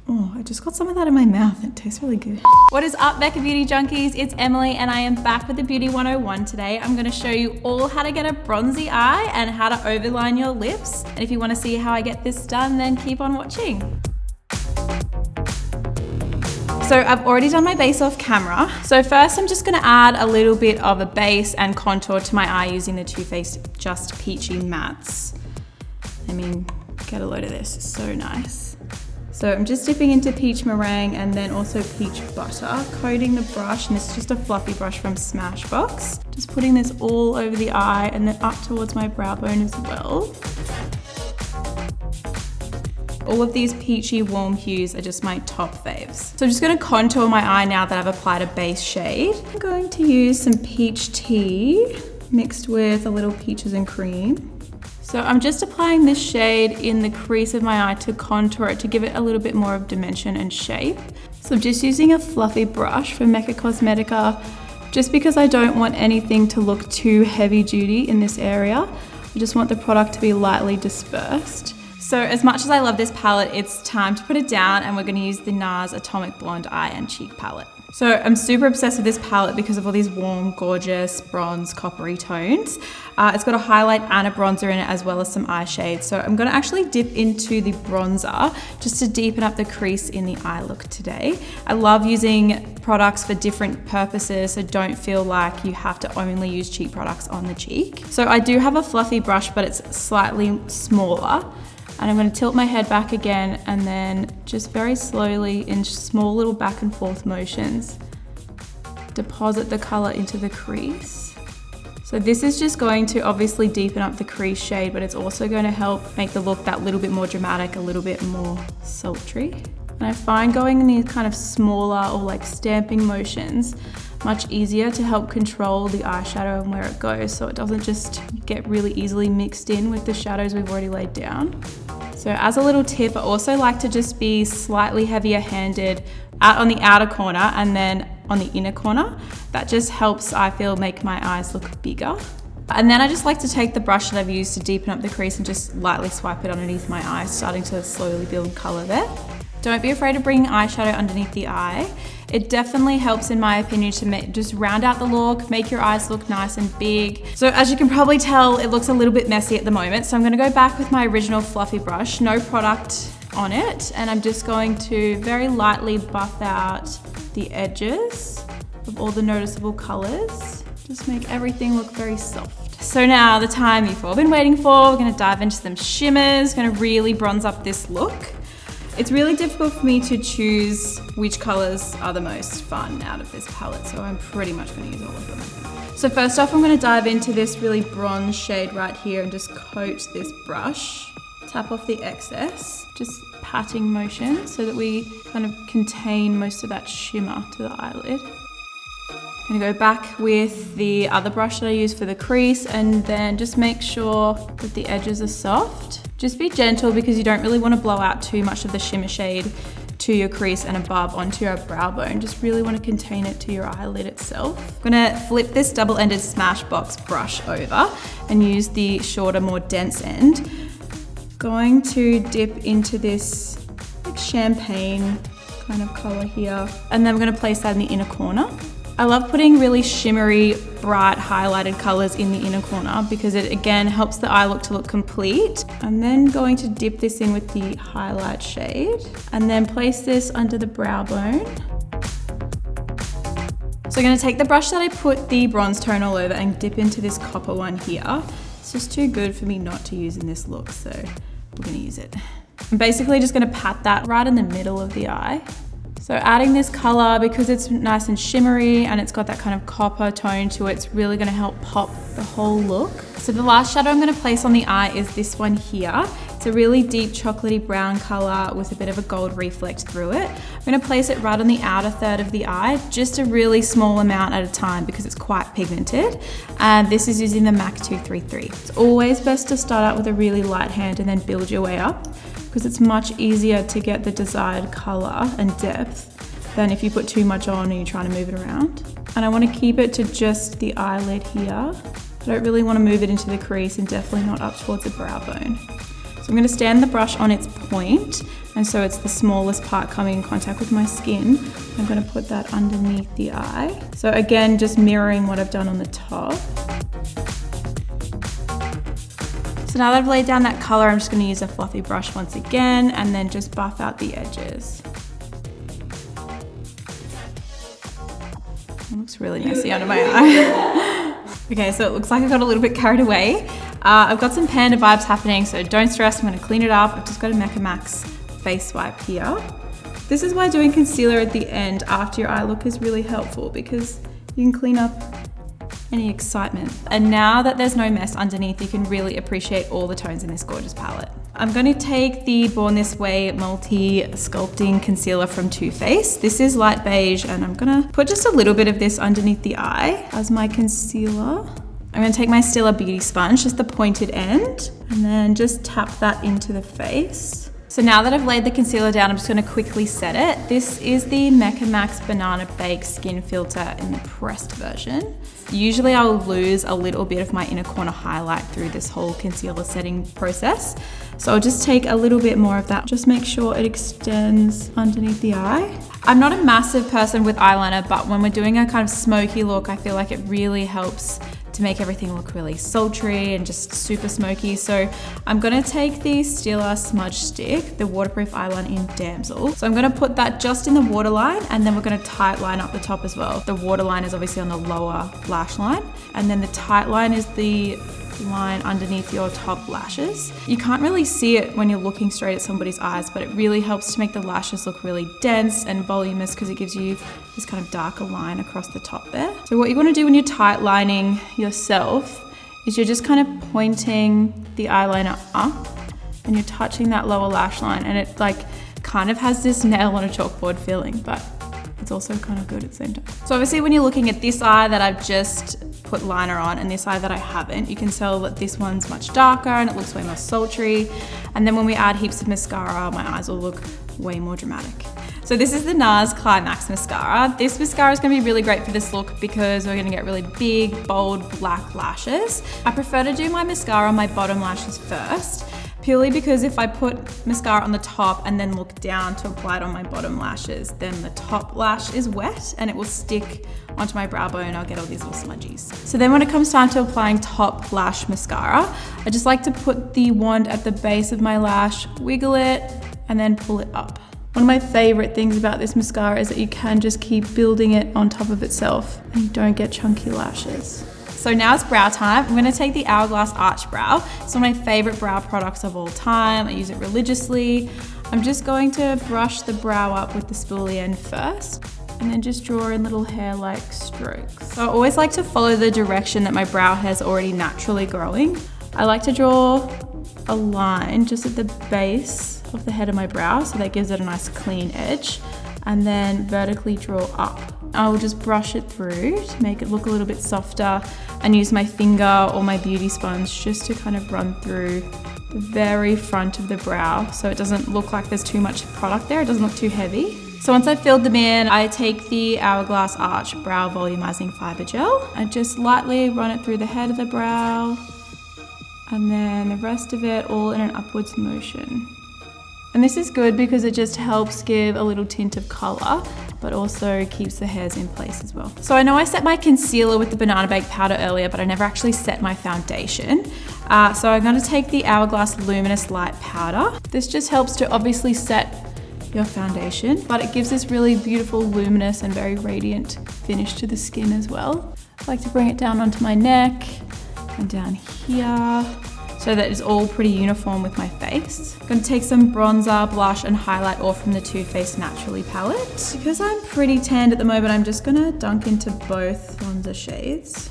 Oh, I just got some of that in my mouth. It tastes really good. What is up, Mecca Beauty Junkies? It's Emily and I am back with the Beauty 101 today. I'm gonna show you all how to get a bronzy eye and how to overline your lips. And if you wanna see how I get this done, then keep on watching. So I've already done my base off camera. So first I'm just gonna add a little bit of a base and contour to my eye using the Too Faced Just Peachy Mattes. I mean, get a load of this, it's so nice. So I'm just dipping into peach meringue and then also peach butter, coating the brush, and this is just a fluffy brush from Smashbox. Just putting this all over the eye and then up towards my brow bone as well. All of these peachy warm hues are just my top faves. So I'm just gonna contour my eye now that I've applied a base shade. I'm going to use some peach tea mixed with a little peaches and cream. So I'm just applying this shade in the crease of my eye to contour it, to give it a little bit more of dimension and shape. So I'm just using a fluffy brush from Mecca Cosmetica, just because I don't want anything to look too heavy duty in this area. I just want the product to be lightly dispersed. So as much as I love this palette, it's time to put it down and we're gonna use the NARS Atomic Blonde Eye and Cheek palette. So I'm super obsessed with this palette because of all these warm, gorgeous, bronze, coppery tones. It's got a highlight and a bronzer in it as well as some eye shades. So I'm gonna actually dip into the bronzer just to deepen up the crease in the eye look today. I love using products for different purposes, so don't feel like you have to only use cheek products on the cheek. So I do have a fluffy brush, but it's slightly smaller. And I'm going to tilt my head back again and then just very slowly in small little back and forth motions, deposit the color into the crease. So this is just going to obviously deepen up the crease shade, but it's also going to help make the look that little bit more dramatic, a little bit more sultry. And I find going in these kind of smaller or like stamping motions much easier to help control the eyeshadow and where it goes, so it doesn't just get really easily mixed in with the shadows we've already laid down. So as a little tip, I also like to just be slightly heavier handed out on the outer corner and then on the inner corner. That just helps, I feel, make my eyes look bigger. And then I just like to take the brush that I've used to deepen up the crease and just lightly swipe it underneath my eyes, starting to slowly build color there. Don't be afraid of bringing eyeshadow underneath the eye. It definitely helps, in my opinion, to just round out the look, make your eyes look nice and big. So as you can probably tell, it looks a little bit messy at the moment. So I'm gonna go back with my original fluffy brush, no product on it. And I'm just going to very lightly buff out the edges of all the noticeable colors. Just make everything look very soft. So now the time you've all been waiting for, we're gonna dive into some shimmers, gonna really bronze up this look. It's really difficult for me to choose which colors are the most fun out of this palette, so I'm pretty much gonna use all of them. So first off, I'm gonna dive into this really bronze shade right here and just coat this brush. Tap off the excess, just patting motion so that we kind of contain most of that shimmer to the eyelid. I'm gonna go back with the other brush that I use for the crease and then just make sure that the edges are soft. Just be gentle because you don't really want to blow out too much of the shimmer shade to your crease and above onto your brow bone. Just really want to contain it to your eyelid itself. I'm gonna flip this double-ended Smashbox brush over and use the shorter, more dense end. Going to dip into this like champagne kind of color here, and then I'm gonna place that in the inner corner. I love putting really shimmery, bright, highlighted colors in the inner corner because it again helps the eye look to look complete. I'm then going to dip this in with the highlight shade and then place this under the brow bone. So I'm gonna take the brush that I put the bronze tone all over and dip into this copper one here. It's just too good for me not to use in this look, so we're gonna use it. I'm basically just gonna pat that right in the middle of the eye. So adding this color, because it's nice and shimmery and it's got that kind of copper tone to it, it's really gonna help pop the whole look. So the last shadow I'm gonna place on the eye is this one here. It's a really deep chocolatey brown color with a bit of a gold reflect through it. I'm gonna place it right on the outer third of the eye, just a really small amount at a time because it's quite pigmented. And this is using the M.A.C 233. It's always best to start out with a really light hand and then build your way up, because it's much easier to get the desired color and depth than if you put too much on and you're trying to move it around. And I want to keep it to just the eyelid here. I don't really want to move it into the crease and definitely not up towards the brow bone. So I'm going to stand the brush on its point, and so it's the smallest part coming in contact with my skin. I'm going to put that underneath the eye. So again, just mirroring what I've done on the top. So now that I've laid down that color, I'm just going to use a fluffy brush once again, and then just buff out the edges. It looks really messy under my eye. Okay, so it looks like I got a little bit carried away. I've got some panda vibes happening, so don't stress, I'm going to clean it up. I've just got a M.A.C face wipe here. This is why doing concealer at the end after your eye look is really helpful, because you can clean up any excitement. And now that there's no mess underneath, you can really appreciate all the tones in this gorgeous palette. I'm going to take the Born This Way Multi Sculpting Concealer from Too Faced. This is light beige, and I'm going to put just a little bit of this underneath the eye as my concealer. I'm going to take my Stila Beauty Sponge, just the pointed end, and then just tap that into the face. So now that I've laid the concealer down, I'm just going to quickly set it. This is the Mecca Max Banana Bake Skin Filter in the pressed version. Usually I'll lose a little bit of my inner corner highlight through this whole concealer setting process. So I'll just take a little bit more of that. Just make sure it extends underneath the eye. I'm not a massive person with eyeliner, but when we're doing a kind of smoky look, I feel like it really helps to make everything look really sultry and just super smoky. So I'm gonna take the Stila Smudge Stick, the waterproof eyeliner in Damsel. So I'm gonna put that just in the waterline, and then we're gonna tight line up the top as well. The waterline is obviously on the lower lash line, and then the tight line is the line underneath your top lashes. You can't really see it when you're looking straight at somebody's eyes, but it really helps to make the lashes look really dense and voluminous, because it gives you this kind of darker line across the top there. So what you want to do when you're tight lining yourself is you're just kind of pointing the eyeliner up and you're touching that lower lash line, and it like kind of has this nail on a chalkboard feeling, but it's also kind of good at the same time. So obviously when you're looking at this eye that I've just put liner on and this eye that I haven't, you can tell that this one's much darker and it looks way more sultry. And then when we add heaps of mascara, my eyes will look way more dramatic. So this is the NARS CLIMAX mascara. This mascara is going to be really great for this look because we're going to get really big, bold, black lashes. I prefer to do my mascara on my bottom lashes first, purely because if I put mascara on the top and then look down to apply it on my bottom lashes, then the top lash is wet and it will stick onto my brow bone. I'll get all these little smudgies. So then when it comes time to applying top lash mascara, I just like to put the wand at the base of my lash, wiggle it, and then pull it up. One of my favorite things about this mascara is that you can just keep building it on top of itself and you don't get chunky lashes. So now it's brow time. I'm gonna take the Hourglass Arch Brow. It's one of my favorite brow products of all time. I use it religiously. I'm just going to brush the brow up with the spoolie end first, and then just draw in little hair-like strokes. So I always like to follow the direction that my brow hair is already naturally growing. I like to draw a line just at the base of the head of my brow, so that gives it a nice clean edge, and then vertically draw up. I'll just brush it through to make it look a little bit softer, and use my finger or my beauty sponge just to kind of run through the very front of the brow so it doesn't look like there's too much product there, it doesn't look too heavy. So once I've filled them in, I take the Hourglass Arch Brow Volumizing Fiber Gel and just lightly run it through the head of the brow, and then the rest of it all in an upwards motion. And this is good because it just helps give a little tint of color, but also keeps the hairs in place as well. So I know I set my concealer with the Banana Bake powder earlier, but I never actually set my foundation. So I'm gonna take the Hourglass Luminous Light Powder. This just helps to obviously set your foundation, but it gives this really beautiful, luminous, and very radiant finish to the skin as well. I like to bring it down onto my neck and down here, so that it's all pretty uniform with my face. I'm gonna take some bronzer, blush, and highlight all from the Too Faced Naturally palette. Because I'm pretty tanned at the moment, I'm just gonna dunk into both bronzer shades.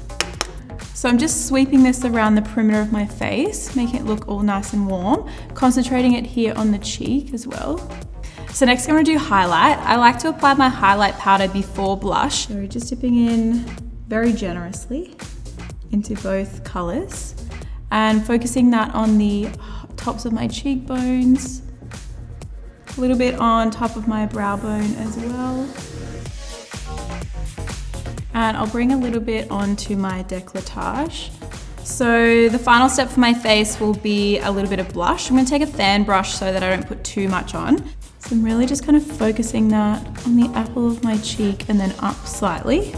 So I'm just sweeping this around the perimeter of my face, making it look all nice and warm, concentrating it here on the cheek as well. So next I'm gonna do highlight. I like to apply my highlight powder before blush. So just dipping in very generously into both colors, and focusing that on the tops of my cheekbones, a little bit on top of my brow bone as well. And I'll bring a little bit onto my décolletage, So the final step for my face will be a little bit of blush. I'm gonna take a fan brush so that I don't put too much on. So I'm really just kind of focusing that on the apple of my cheek and then up slightly.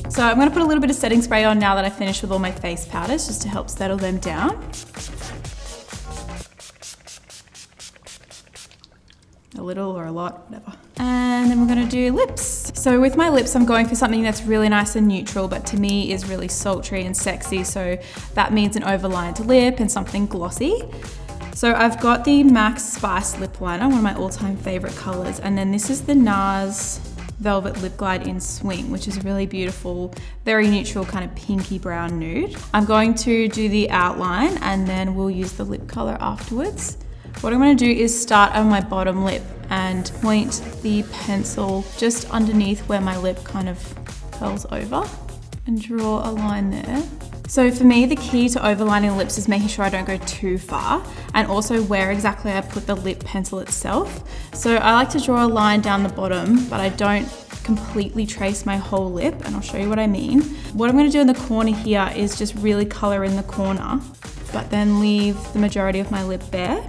So I'm gonna put a little bit of setting spray on now that I've finished with all my face powders, just to help settle them down. A little or a lot, whatever. And then we're gonna do lips. So with my lips, I'm going for something that's really nice and neutral, but to me is really sultry and sexy. So that means an overlined lip and something glossy. So I've got the M.A.C Spice Lip Liner, one of my all-time favorite colors. And then this is the NARS Velvet Lip Glide in Swing, which is a really beautiful, very neutral kind of pinky brown nude. I'm going to do the outline and then we'll use the lip color afterwards. What I'm going to do is start on my bottom lip and point the pencil just underneath where my lip kind of curls over and draw a line there. So for me, the key to overlining lips is making sure I don't go too far, and also where exactly I put the lip pencil itself. So I like to draw a line down the bottom, but I don't completely trace my whole lip, and I'll show you what I mean. What I'm going to do in the corner here is just really color in the corner, but then leave the majority of my lip bare.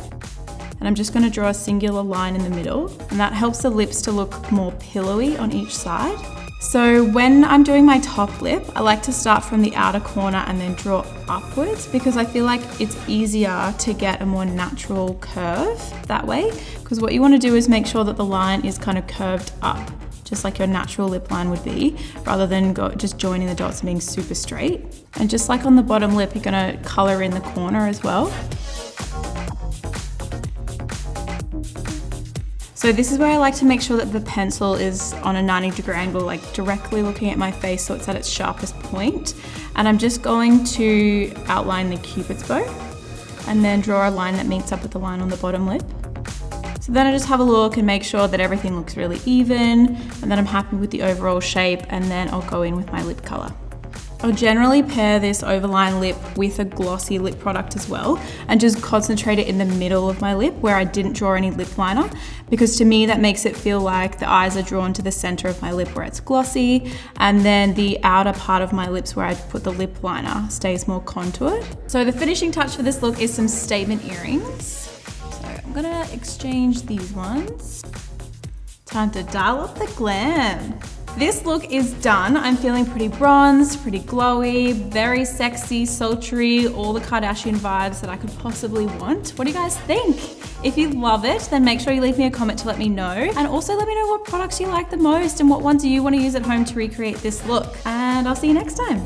And I'm just going to draw a singular line in the middle, and that helps the lips to look more pillowy on each side. So when I'm doing my top lip, I like to start from the outer corner and then draw upwards, because I feel like it's easier to get a more natural curve that way. Because what you want to do is make sure that the line is kind of curved up, just like your natural lip line would be, rather than just joining the dots and being super straight. And just like on the bottom lip, you're going to color in the corner as well. So this is where I like to make sure that the pencil is on a 90-degree angle, like directly looking at my face so it's at its sharpest point. And I'm just going to outline the Cupid's bow and then draw a line that meets up with the line on the bottom lip. So then I just have a look and make sure that everything looks really even, and then I'm happy with the overall shape, and then I'll go in with my lip color. I'll generally pair this overline lip with a glossy lip product as well, and just concentrate it in the middle of my lip where I didn't draw any lip liner, because to me that makes it feel like the eyes are drawn to the center of my lip where it's glossy, and then the outer part of my lips where I put the lip liner stays more contoured. So the finishing touch for this look is some statement earrings. So I'm gonna exchange these ones. Time to dial up the glam. This look is done. I'm feeling pretty bronzed, pretty glowy, very sexy, sultry, all the Kardashian vibes that I could possibly want. What do you guys think? If you love it, then make sure you leave me a comment to let me know. And also let me know what products you like the most and what ones you want to use at home to recreate this look. And I'll see you next time.